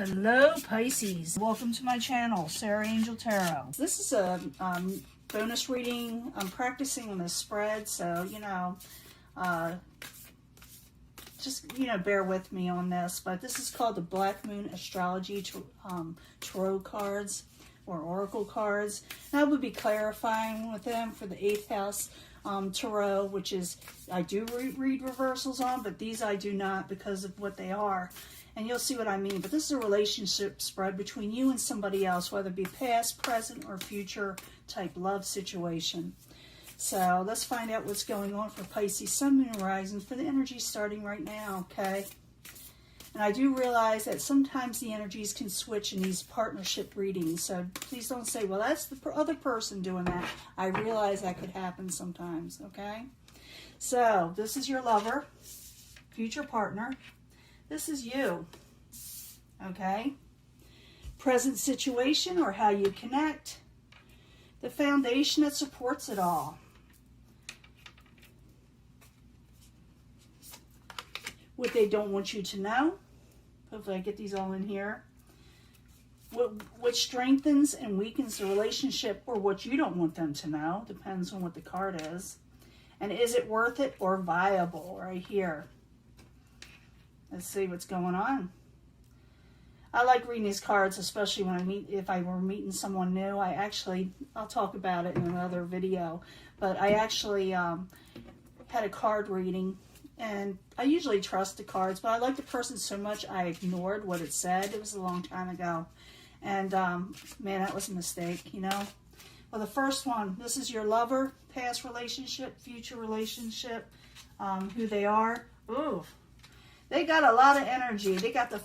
Hello Pisces, welcome to my channel, Sarah Angel Tarot. This is a bonus reading. I'm practicing on this spread, so just bear with me on this. But this is called the Black Moon Astrology Tarot cards or Oracle cards. And I would be clarifying with them for the 8th house Tarot, which is I do read reversals on, but these I do not because of what they are. And you'll see what I mean. But this is a relationship spread between you and somebody else, whether it be past, present, or future type love situation. So let's find out what's going on for Pisces Sun, Moon, Horizon for the energy starting right now, okay? And I do realize that sometimes the energies can switch in these partnership readings. So please don't say, well, that's the other person doing that. I realize that could happen sometimes, okay? So this is your lover, future partner. This is you, okay? Present situation or how you connect. The foundation that supports it all. What they don't want you to know. Hopefully I get these all in here. What strengthens and weakens the relationship or what you don't want them to know. Depends on what the card is. And is it worth it or viable right here? Let's see what's going on. I like reading these cards, especially when if I were meeting someone new. I'll talk about it in another video, but I actually had a card reading, and I usually trust the cards, but I like the person so much I ignored what it said. It was a long time ago, and man, that was a mistake, Well, the first one, this is your lover, past relationship, future relationship, who they are. Ooh. They got a lot of energy. They got the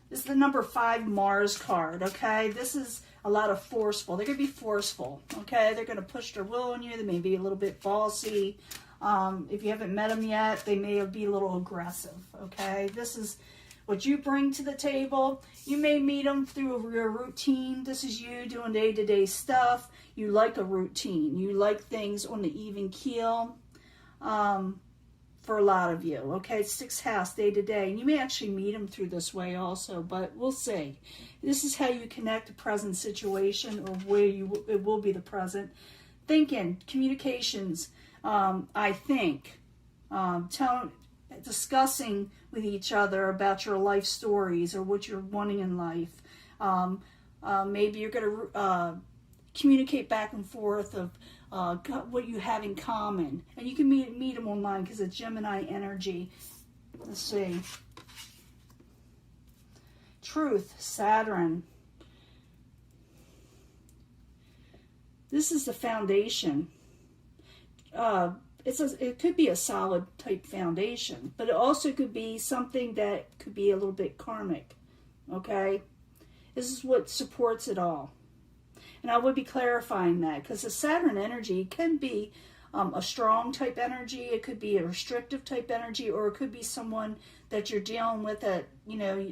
this is the number 5 Mars card, okay? This is a lot of forceful. They're going to be forceful, okay? They're going to push their will on you. They may be a little bit bossy. If you haven't met them yet, they may be a little aggressive, okay? This is what you bring to the table. You may meet them through your routine. This is you doing day-to-day stuff. You like a routine. You like things on the even keel. For a lot of you, okay? 6th house, day to day. And you may actually meet them through this way also, but we'll see. This is how you connect a present situation or where it will be the present. Thinking, communications, I think, discussing with each other about your life stories or what you're wanting in life. Maybe you're going to communicate back and forth of what you have in common. And you can meet them online because it's Gemini energy. Let's see. Truth, Saturn. This is the foundation. It could be a solid type foundation, but it also could be something that could be a little bit karmic. Okay? This is what supports it all. And I would be clarifying that because the Saturn energy can be a strong type energy. It could be a restrictive type energy, or it could be someone that you're dealing with that,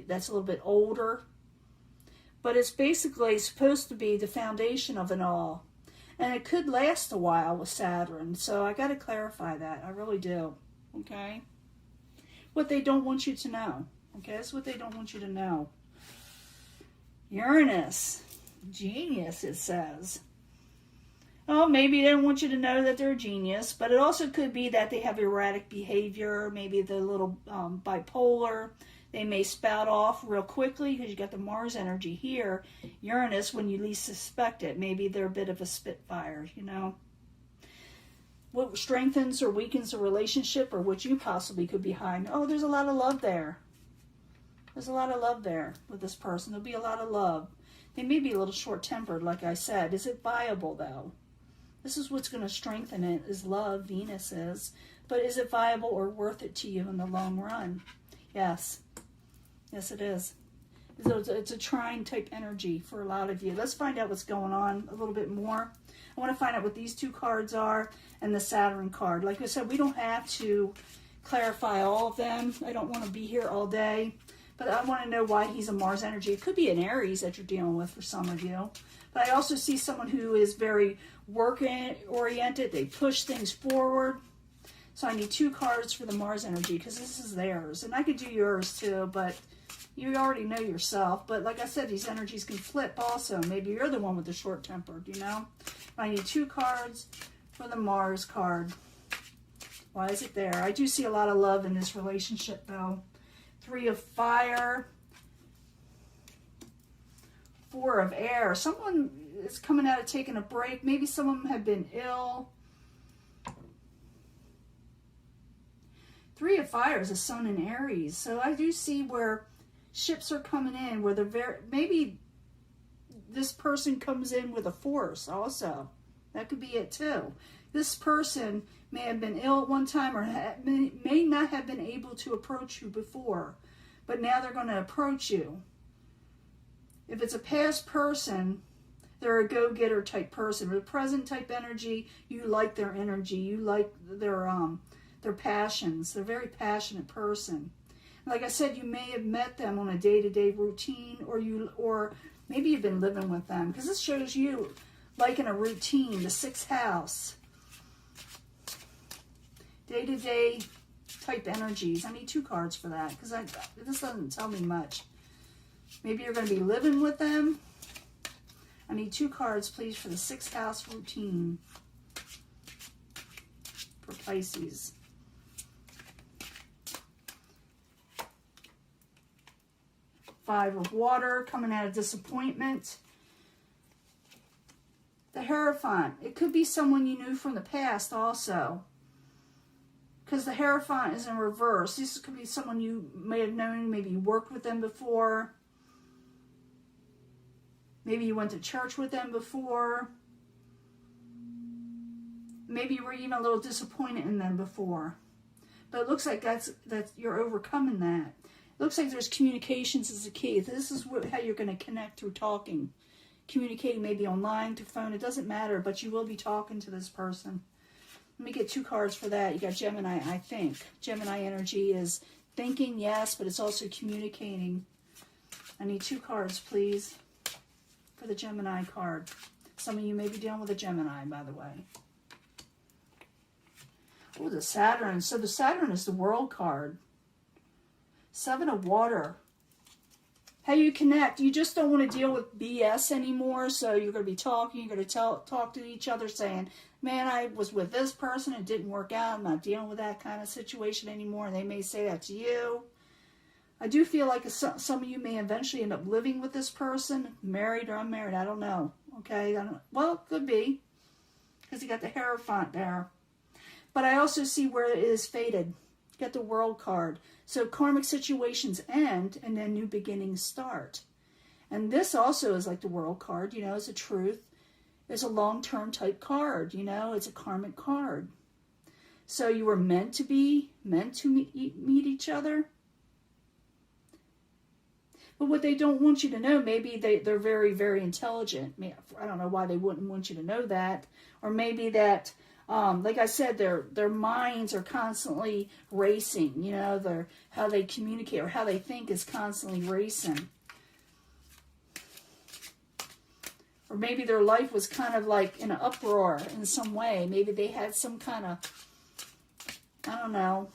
that's a little bit older. But it's basically supposed to be the foundation of it all. And it could last a while with Saturn. So I got to clarify that. I really do. Okay? What they don't want you to know. Okay? That's what they don't want you to know. Uranus. Genius, it says. Oh, maybe they don't want you to know that they're a genius, but it also could be that they have erratic behavior. Maybe they're a little bipolar. They may spout off real quickly because you got the Mars energy here. Uranus, when you least suspect it. Maybe they're a bit of a spitfire, What strengthens or weakens a relationship or what you possibly could be hiding. Oh, there's a lot of love there. There's a lot of love there with this person. There'll be a lot of love. They may be a little short-tempered, like I said. Is it viable, though? This is what's going to strengthen it, is love, Venus is. But is it viable or worth it to you in the long run? Yes. Yes, it is. It's a trying type energy for a lot of you. Let's find out what's going on a little bit more. I want to find out what these 2 cards are and the Saturn card. Like I said, we don't have to clarify all of them. I don't want to be here all day. But I want to know why he's a Mars energy. It could be an Aries that you're dealing with for some of you. But I also see someone who is very work-oriented. They push things forward. So I need 2 cards for the Mars energy because this is theirs. And I could do yours too, but You already know yourself, but like I said, these energies can flip also. Maybe you're the one with the short temper, you know? I need 2 cards for the Mars card. Why is it there? I do see a lot of love in this relationship, though. 3 of fire. 4 of air. Someone is coming out of taking a break. Maybe someone had been ill. 3 of fire is a sun in Aries. So I do see where ships are coming in, where they're maybe this person comes in with a force also. That could be it too. This person may have been ill at one time or may not have been able to approach you before, but now they're going to approach you. If it's a past person, they're a go-getter type person. With present type energy, you like their energy. You like their passions. They're a very passionate person. Like I said, you may have met them on a day-to-day routine, or maybe you've been living with them, because this shows you liking a routine, the 6th house. Day-to-day type energies. I need 2 cards for that, because this doesn't tell me much. Maybe you're going to be living with them. I need 2 cards, please, for the 6th house routine for Pisces. Five of water, coming out of disappointment. The Hierophant. It could be someone you knew from the past also. Because the Hierophant is in reverse. This could be someone you may have known. Maybe you worked with them before. Maybe you went to church with them before. Maybe you were even a little disappointed in them before. But it looks like that you're overcoming that. It looks like there's communications as a key. This is how you're going to connect through talking. Communicating maybe online, through phone. It doesn't matter, but you will be talking to this person. Let me get 2 cards for that. You got Gemini, I think. Gemini energy is thinking, yes, but it's also communicating. I need 2 cards, please, for the Gemini card. Some of you may be dealing with a Gemini, by the way. Oh, the Saturn. So the Saturn is the World card. 7 of water. How you connect. You just don't want to deal with BS anymore. So you're going to be talking. You're going to talk to each other saying, man, I was with this person. It didn't work out. I'm not dealing with that kind of situation anymore. And they may say that to you. I do feel like some of you may eventually end up living with this person. Married or unmarried. I don't know. Okay. Well, it could be. Because you got the Hierophant there. But I also see where it is fated. You got the World card. So karmic situations end and then new beginnings start. And this also is like the World card, you know, it's a truth. It's a long-term type card, you know, it's a karmic card. So you were meant to meet each other. But what they don't want you to know, maybe they're very, very intelligent. I don't know why they wouldn't want you to know that. Or maybe that, like I said, their minds are constantly racing. You know, how they communicate or how they think is constantly racing. Or maybe their life was kind of like in an uproar in some way. Maybe they had some kind of, I don't know,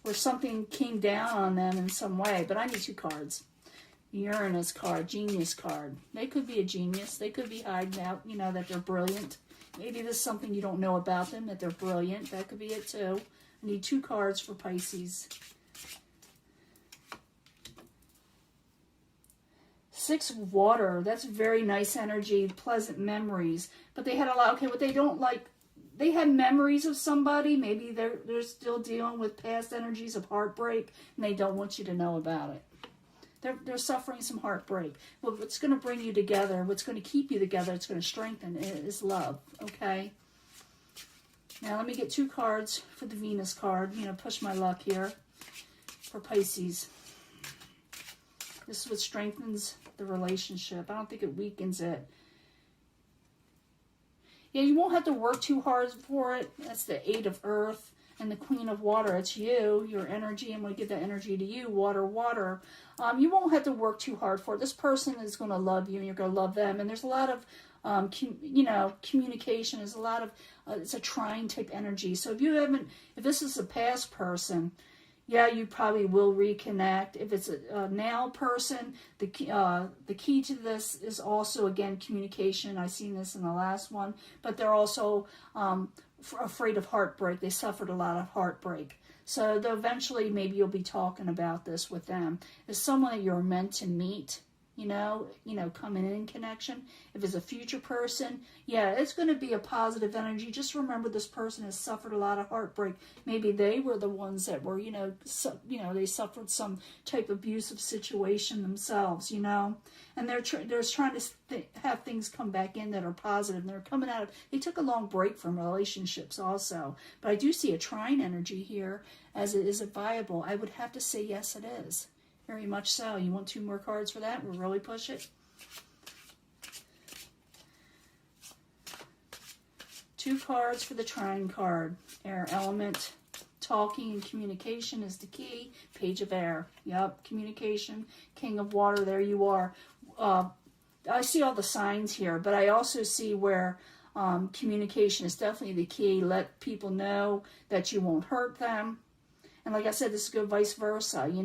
or something came down on them in some way. But I need 2 cards. Uranus card, genius card. They could be a genius. They could be hiding out, you know, that they're brilliant. Maybe there's something you don't know about them, that they're brilliant. That could be it too. I need 2 cards for Pisces. 6 of water. That's very nice energy, pleasant memories. But they had a lot, okay, what they don't like, they had memories of somebody. Maybe they're still dealing with past energies of heartbreak, and they don't want you to know about it. They're suffering some heartbreak. Well, what's going to bring you together, what's going to keep you together, it's going to strengthen, is love, okay? Now, let me get 2 cards for the Venus card. You know, push my luck here for Pisces. This is what strengthens the relationship. I don't think it weakens it. Yeah, you won't have to work too hard for it. That's the 8 of Earth and the Queen of Water. It's you, your energy. I'm going to give that energy to you, water, water. You won't have to work too hard for it. This person is going to love you and you're going to love them. And there's a lot of, communication. There's a lot of, it's a trying type energy. So if this is a past person, Yeah, you probably will reconnect. If it's a now person, the key to this is also, again, communication. I've seen this in the last one. But they're also afraid of heartbreak. They suffered a lot of heartbreak. So eventually maybe you'll be talking about this with them. It's someone that you're meant to meet. Coming in connection. If it's a future person, yeah, it's going to be a positive energy. Just remember, this person has suffered a lot of heartbreak. Maybe they were the ones that were, they suffered some type of abusive situation themselves, and they're trying to have things come back in that are positive. And they're coming out of, they took a long break from relationships also. But I do see a trine energy here. Is it viable? I would have to say yes, it is. Very much so. You want 2 more cards for that? We'll really push it. 2 cards for the trine card. Air element. Talking and communication is the key. Page of air. Yep. Communication. King of water. There you are. I see all the signs here, but I also see where communication is definitely the key. Let people know that you won't hurt them. And like I said, this is good vice versa. You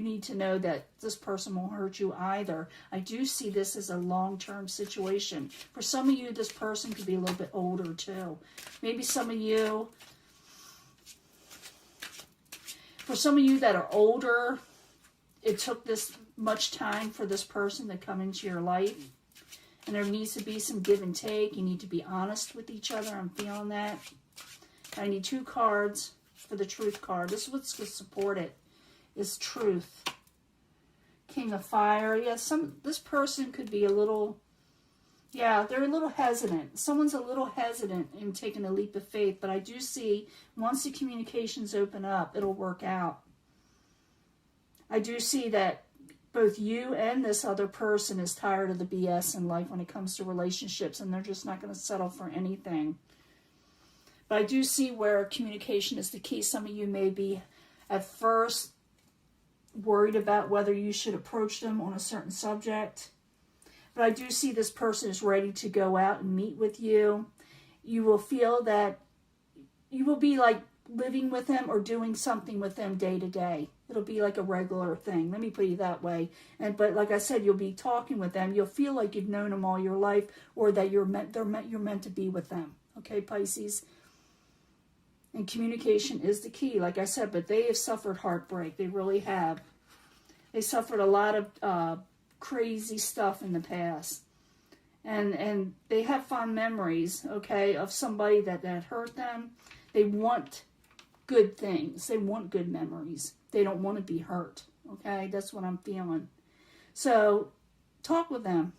need to know that this person won't hurt you either. I do see this as a long-term situation. For some of you, this person could be a little bit older too. Maybe some of you, for some of you that are older, it took this much time for this person to come into your life. And there needs to be some give and take. You need to be honest with each other. I'm feeling that. I need 2 cards. For the truth card. This is what's going to support it, is truth. King of fire. Yeah, this person could be a little, they're a little hesitant. Someone's a little hesitant in taking a leap of faith, but I do see once the communications open up, it'll work out. I do see that both you and this other person is tired of the BS in life when it comes to relationships, and they're just not going to settle for anything. But I do see where communication is the key. Some of you may be at first worried about whether you should approach them on a certain subject. But I do see this person is ready to go out and meet with you. You will feel that you will be like living with them or doing something with them day to day. It'll be like a regular thing. Let me put it that way. But like I said, you'll be talking with them. You'll feel like you've known them all your life, or that you're meant to be with them. Okay, Pisces. And communication is the key, like I said, but they have suffered heartbreak. They really have. They suffered a lot of crazy stuff in the past. And they have fond memories, okay, of somebody that hurt them. They want good things. They want good memories. They don't want to be hurt, okay? That's what I'm feeling. So talk with them.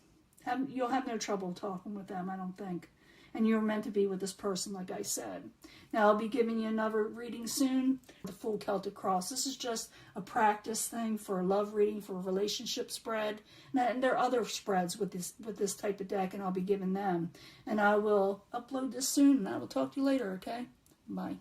You'll have no trouble talking with them, I don't think. And you're meant to be with this person, like I said. Now, I'll be giving you another reading soon. The full Celtic cross. This is just a practice thing for a love reading, for a relationship spread. And there are other spreads with this type of deck, and I'll be giving them. And I will upload this soon, and I will talk to you later, okay? Bye.